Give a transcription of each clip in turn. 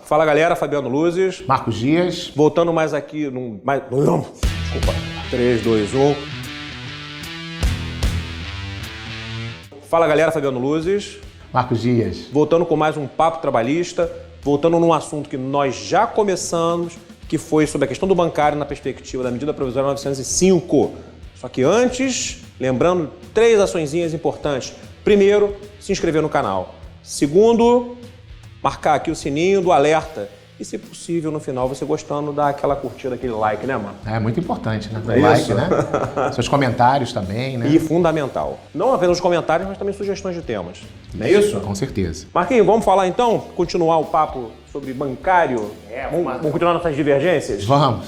Fala galera, Fabiano Luzes. Marcos Dias. Voltando mais aqui num... Desculpa. 3, 2, 1. Fala galera, Fabiano Luzes. Marcos Dias. Voltando com mais um Papo Trabalhista, voltando num assunto que nós já começamos, que foi sobre a questão do bancário na perspectiva da medida provisória 905. Só que antes, lembrando 3 açõezinhas importantes. Primeiro, se inscrever no canal. Segundo, marcar aqui o sininho do alerta. E, se possível, no final, você gostando, dá aquela curtida, aquele like, né, mano? É muito importante, né? É like, isso. né? Seus comentários também, né? E fundamental. Não apenas os comentários, mas também sugestões de temas. Não é isso? Com certeza. Marquinhos, vamos falar então? Continuar o papo sobre bancário? Vamos continuar nossas divergências? Vamos.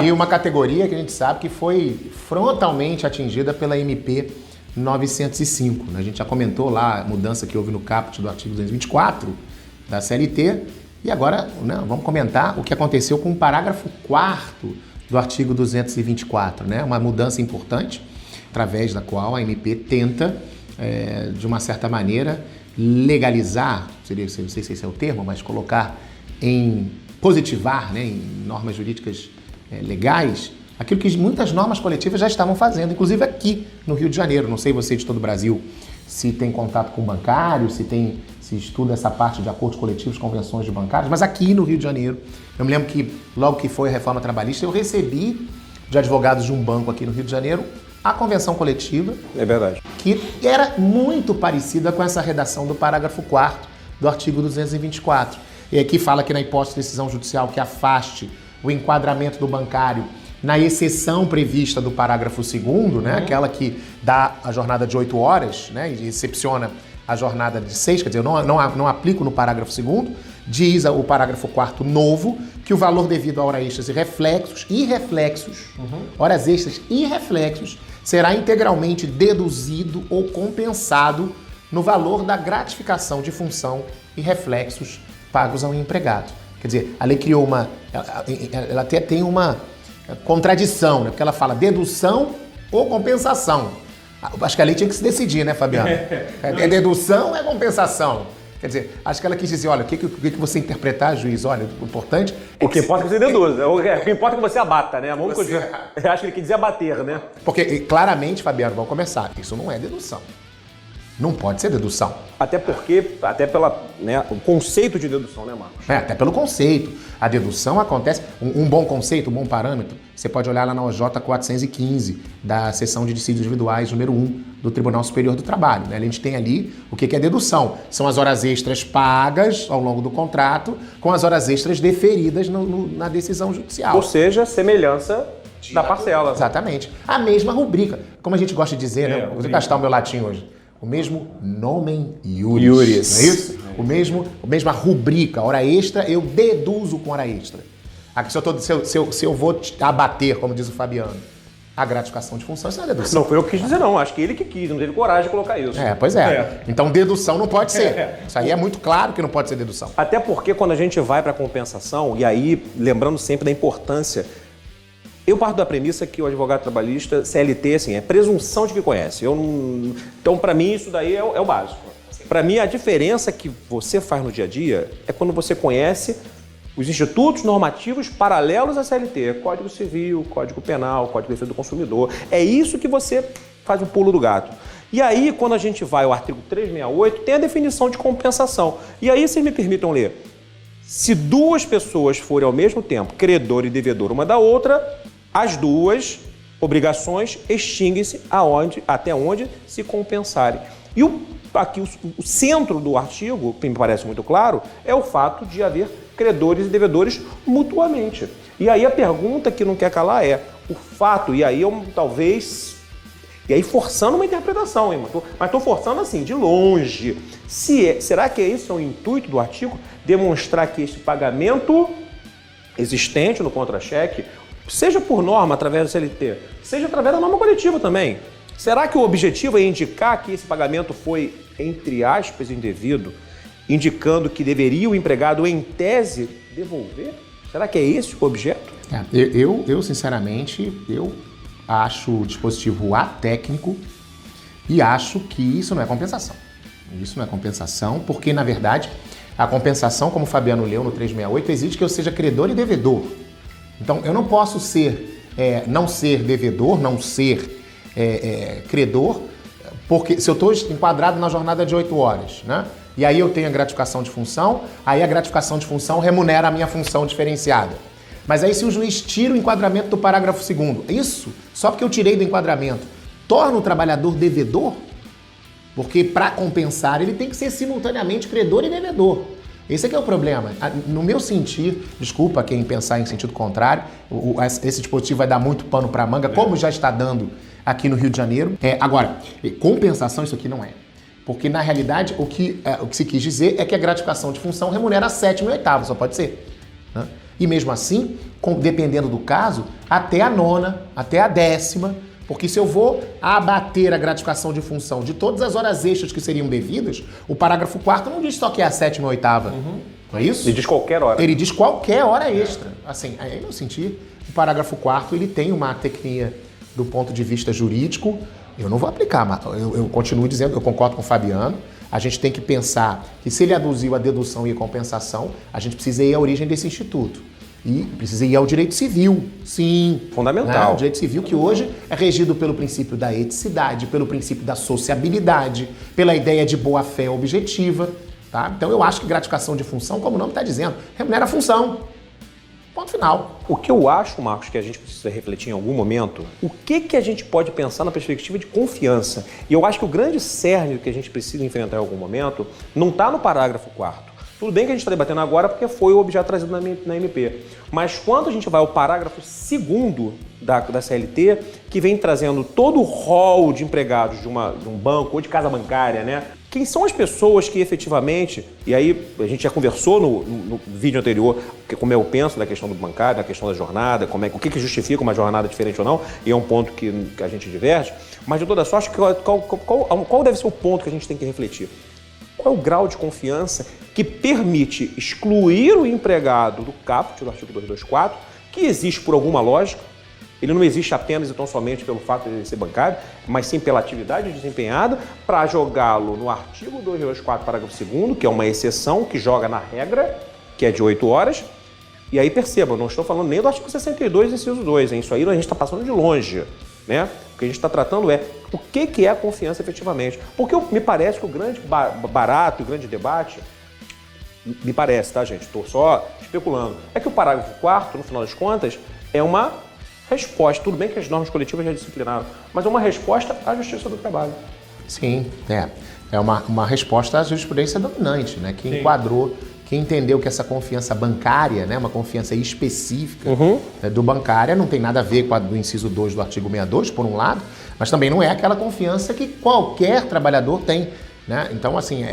E uma categoria que a gente sabe que foi frontalmente atingida pela MP 905. A gente já comentou lá a mudança que houve no caput do artigo 224 da CLT. E agora, né, vamos comentar o que aconteceu com o parágrafo 4º do artigo 224, né? Uma mudança importante, através da qual a MP tenta, de uma certa maneira, legalizar, não sei se esse é o termo, mas colocar positivar, né, em normas jurídicas legais, aquilo que muitas normas coletivas já estavam fazendo, inclusive aqui no Rio de Janeiro. Não sei você de todo o Brasil se tem contato com bancário, se estuda essa parte de acordos coletivos, convenções de bancários, mas aqui no Rio de Janeiro, eu me lembro que logo que foi a reforma trabalhista, eu recebi de advogados de um banco aqui no Rio de Janeiro a convenção coletiva. É verdade. Que era muito parecida com essa redação do parágrafo 4º do artigo 224. E aqui fala que na hipótese de decisão judicial que afaste o enquadramento do bancário na exceção prevista do parágrafo 2º, né, aquela que dá a jornada de 8 horas, né, e excepciona a jornada de 6, quer dizer, eu não aplico no parágrafo 2º, diz o parágrafo 4º novo que o valor devido a horas extras e reflexos, horas extras e reflexos, será integralmente deduzido ou compensado no valor da gratificação de função e reflexos pagos ao empregado. Quer dizer, a lei criou ela até tem uma contradição, né? Porque ela fala dedução ou compensação. Acho que a lei tinha que se decidir, né, Fabiano? É dedução ou é compensação? Quer dizer, acho que ela quis dizer, olha, o que você interpretar, juiz? Olha, o importante... O que importa é que você deduza. O que importa é que você abata, né? Eu acho que ele quis dizer abater, né? Porque, claramente, Fabiano, vamos começar. Isso não é dedução. Não pode ser dedução. Até pela, né, o conceito de dedução, né, Marcos? Até pelo conceito. A dedução acontece, um bom conceito, um bom parâmetro, você pode olhar lá na OJ 415, da seção de dissídios individuais, número 1, do Tribunal Superior do Trabalho. Né? A gente tem ali o que é dedução. São as horas extras pagas ao longo do contrato, com as horas extras deferidas na decisão judicial. Ou seja, semelhança da parcela. Exatamente. A mesma rubrica. Como a gente gosta de dizer, né? Vou gastar o meu latim hoje. O mesmo nomen iuris. Não é isso? A mesma rubrica, hora extra, eu deduzo com hora extra. Aqui, se eu vou abater, como diz o Fabiano, a gratificação de função, isso não é dedução. Não foi eu que quis dizer, não. Acho que ele que quis, não teve coragem de colocar isso. Pois é. Então, dedução não pode ser. Isso aí é muito claro que não pode ser dedução. Até porque quando a gente vai para a compensação, e aí, lembrando sempre da importância, eu parto da premissa que o advogado trabalhista, CLT, assim, é presunção de que conhece. Então, para mim, isso daí é o básico. Para mim, a diferença que você faz no dia a dia é quando você conhece os institutos normativos paralelos à CLT. Código Civil, Código Penal, Código de Defesa do Consumidor. É isso que você faz o pulo do gato. E aí, quando a gente vai ao artigo 368, tem a definição de compensação. E aí, vocês me permitam ler. Se 2 pessoas forem ao mesmo tempo credor e devedor uma da outra, as 2 obrigações extinguem-se até onde se compensarem. E aqui o centro do artigo, que me parece muito claro, é o fato de haver credores e devedores mutuamente. E aí a pergunta que não quer calar é o fato, e aí eu talvez... E aí forçando uma interpretação, hein? Mas estou forçando assim, de longe. Será que esse é o intuito do artigo? Demonstrar que esse pagamento existente no contra-cheque, seja por norma, através da CLT, seja através da norma coletiva também. Será que o objetivo é indicar que esse pagamento foi, entre aspas, indevido, indicando que deveria o empregado, em tese, devolver? Será que é esse o objeto? Eu sinceramente, acho o dispositivo atécnico e acho que isso não é compensação. Isso não é compensação porque, na verdade, A compensação, como o Fabiano leu no 368, exige que eu seja credor e devedor. Então, eu não posso não ser devedor, não ser credor, porque se eu estou enquadrado na jornada de 8 horas, né? E aí eu tenho a gratificação de função, aí a gratificação de função remunera a minha função diferenciada. Mas aí se o juiz tira o enquadramento do parágrafo 2º, isso, só porque eu tirei do enquadramento, torna o trabalhador devedor? Porque para compensar ele tem que ser simultaneamente credor e devedor. Esse é que é o problema. No meu sentir, desculpa quem pensar em sentido contrário, esse dispositivo vai dar muito pano para manga, como já está dando aqui no Rio de Janeiro. Agora, compensação isso aqui não é. Porque, na realidade, o que se quis dizer é que a gratificação de função remunera a 7ª e 8ª, só pode ser. Né? E mesmo assim, dependendo do caso, até a 9ª, até a 10ª, porque se eu vou abater a gratificação de função de todas as horas extras que seriam devidas, o parágrafo 4º não diz só que é a 7ª e 8ª. Não é isso? Ele diz qualquer hora. Ele diz qualquer hora extra. Assim, aí no sentido, o parágrafo 4º ele tem uma tecnia do ponto de vista jurídico. Eu não vou aplicar, mas eu continuo dizendo, eu concordo com o Fabiano, a gente tem que pensar que se ele aduziu a dedução e a compensação, a gente precisa ir à origem desse instituto. E precisa ir ao direito civil, sim. Fundamental. Né? O direito civil que hoje é regido pelo princípio da eticidade, pelo princípio da sociabilidade, pela ideia de boa-fé objetiva. Tá? Então eu acho que gratificação de função, como o nome está dizendo, remunera a função. Ponto final. O que eu acho, Marcos, que a gente precisa refletir em algum momento, o que a gente pode pensar na perspectiva de confiança? E eu acho que o grande cerne que a gente precisa enfrentar em algum momento não está no parágrafo 4º. Tudo bem que a gente está debatendo agora porque foi o objeto trazido na MP. Mas quando a gente vai ao parágrafo 2º da CLT, que vem trazendo todo o rol de empregados de um banco ou de casa bancária, né? Quem são as pessoas que efetivamente, e aí a gente já conversou no vídeo anterior, como eu penso da questão do bancário, da questão da jornada, o que justifica uma jornada diferente ou não, e é um ponto que a gente diverge, mas de toda sorte, qual deve ser o ponto que a gente tem que refletir? Qual é o grau de confiança que permite excluir o empregado do caput, do artigo 224, que existe por alguma lógica, ele não existe apenas e tão somente pelo fato de ele ser bancário, mas sim pela atividade desempenhada, para jogá-lo no artigo 224, parágrafo 2º, que é uma exceção que joga na regra, que é de 8 horas. E aí perceba, eu não estou falando nem do artigo 62, inciso 2, hein? Isso aí a gente está passando de longe, né? O que a gente está tratando é o que é a confiança efetivamente. Porque me parece que o grande barato, o grande debate, me parece, tá, gente? Estou só especulando, é que o parágrafo 4º, no final das contas, é uma resposta. Tudo bem que as normas coletivas já disciplinaram, mas é uma resposta à Justiça do Trabalho. Sim, é uma resposta à jurisprudência dominante, né? Que enquadrou, que entendeu que essa confiança bancária, né, uma confiança específica do bancária, não tem nada a ver com a do inciso 2 do artigo 62, por um lado, mas também não é aquela confiança que qualquer trabalhador tem. Né? Então, assim,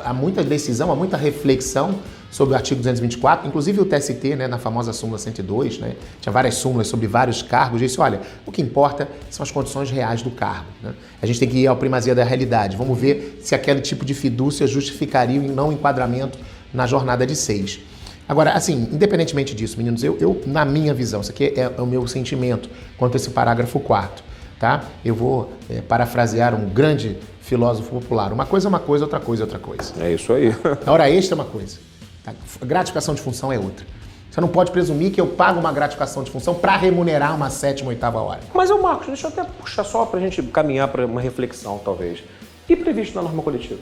há muita decisão, há muita reflexão sobre o artigo 224, inclusive o TST, né, na famosa súmula 102, né, tinha várias súmulas sobre vários cargos, disse, olha, o que importa são as condições reais do cargo. Né? A gente tem que ir à primazia da realidade, vamos ver se aquele tipo de fidúcia justificaria o não enquadramento na jornada de 6. Agora, assim, independentemente disso, meninos, eu na minha visão, isso aqui é o meu sentimento quanto a esse parágrafo 4º, tá? Eu vou parafrasear um grande filósofo popular. Uma coisa é uma coisa, outra coisa é outra coisa. É isso aí. A hora extra é uma coisa. A gratificação de função é outra. Você não pode presumir que eu pago uma gratificação de função para remunerar uma 7ª ou 8ª hora. Mas, Marcos, deixa eu até puxar só para a gente caminhar para uma reflexão, talvez. E previsto na norma coletiva?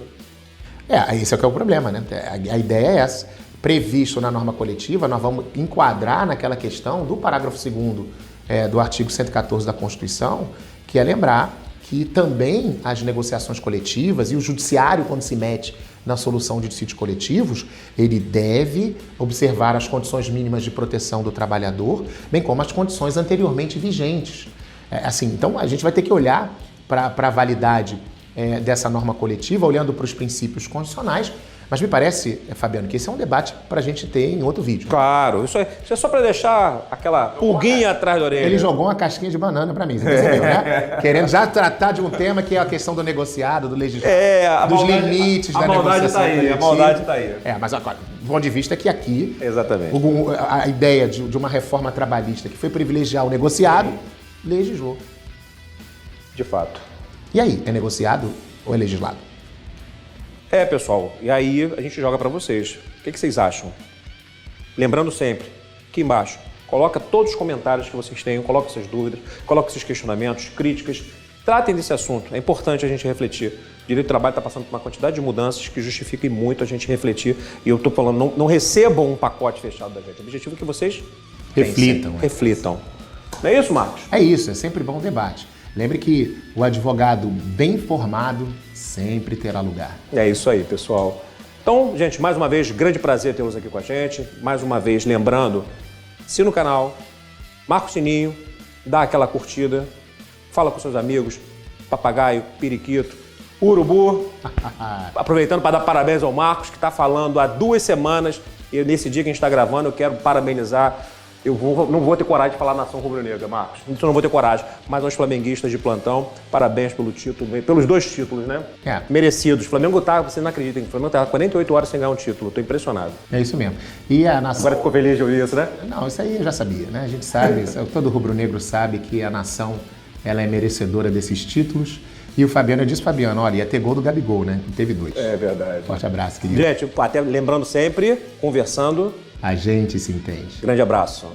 Esse é o que é o problema, né? A ideia é essa. Previsto na norma coletiva, nós vamos enquadrar naquela questão do parágrafo 2º do artigo 114 da Constituição, que é lembrar que também as negociações coletivas e o judiciário, quando se mete na solução de dissídios coletivos, ele deve observar as condições mínimas de proteção do trabalhador, bem como as condições anteriormente vigentes. Então, a gente vai ter que olhar para a validade dessa norma coletiva, olhando para os princípios constitucionais, mas me parece, Fabiano, que esse é um debate para a gente ter em outro vídeo. Claro, isso é só para deixar aquela pulguinha atrás da orelha. Ele jogou uma casquinha de banana para mim, você percebeu, né? Querendo já tratar de um tema que é a questão do negociado, do legislativo, dos limites da negociação coletiva. A maldade está aí. Mas agora, do ponto de vista que aqui, exatamente, a ideia de uma reforma trabalhista que foi privilegiar o negociado, legislou. De fato. E aí, é negociado ou é legislado? É, pessoal, e aí a gente joga para vocês. O que vocês acham? Lembrando sempre, aqui embaixo, coloca todos os comentários que vocês tenham, coloca suas dúvidas, coloca seus questionamentos, críticas. Tratem desse assunto, é importante a gente refletir. O direito do trabalho está passando por uma quantidade de mudanças que justifiquem muito a gente refletir. E eu estou falando, não recebam um pacote fechado da gente. O objetivo é que vocês reflitam. Reflitam. Não é isso, Marcos? É isso, é sempre bom debate. Lembre que o advogado bem informado sempre terá lugar. É isso aí, pessoal. Então, gente, mais uma vez, grande prazer tê-los aqui com a gente. Mais uma vez, lembrando, assina o canal, marca o sininho, dá aquela curtida, fala com seus amigos, papagaio, periquito, urubu. Aproveitando para dar parabéns ao Marcos, que está falando há 2 semanas, e nesse dia que a gente está gravando, eu quero parabenizar. Não vou ter coragem de falar Nação Rubro-Negra, Marcos. Isso eu não vou ter coragem. Mas aos flamenguistas de plantão, parabéns pelo título, pelos 2 títulos, né? É. Merecidos. O Flamengo tá, você não acredita, o Flamengo tá 48 horas sem ganhar um título. Estou impressionado. É isso mesmo. E a nação... Agora ficou feliz de ouvir isso, né? Não, isso aí eu já sabia, né? A gente sabe, todo rubro-negro sabe que a nação ela é merecedora desses títulos. E o Fabiano, eu disse, Fabiano, olha, ia ter gol do Gabigol, né? E teve 2. É verdade. Forte abraço, querido. Gente, até lembrando sempre, conversando. A gente se entende. Grande abraço.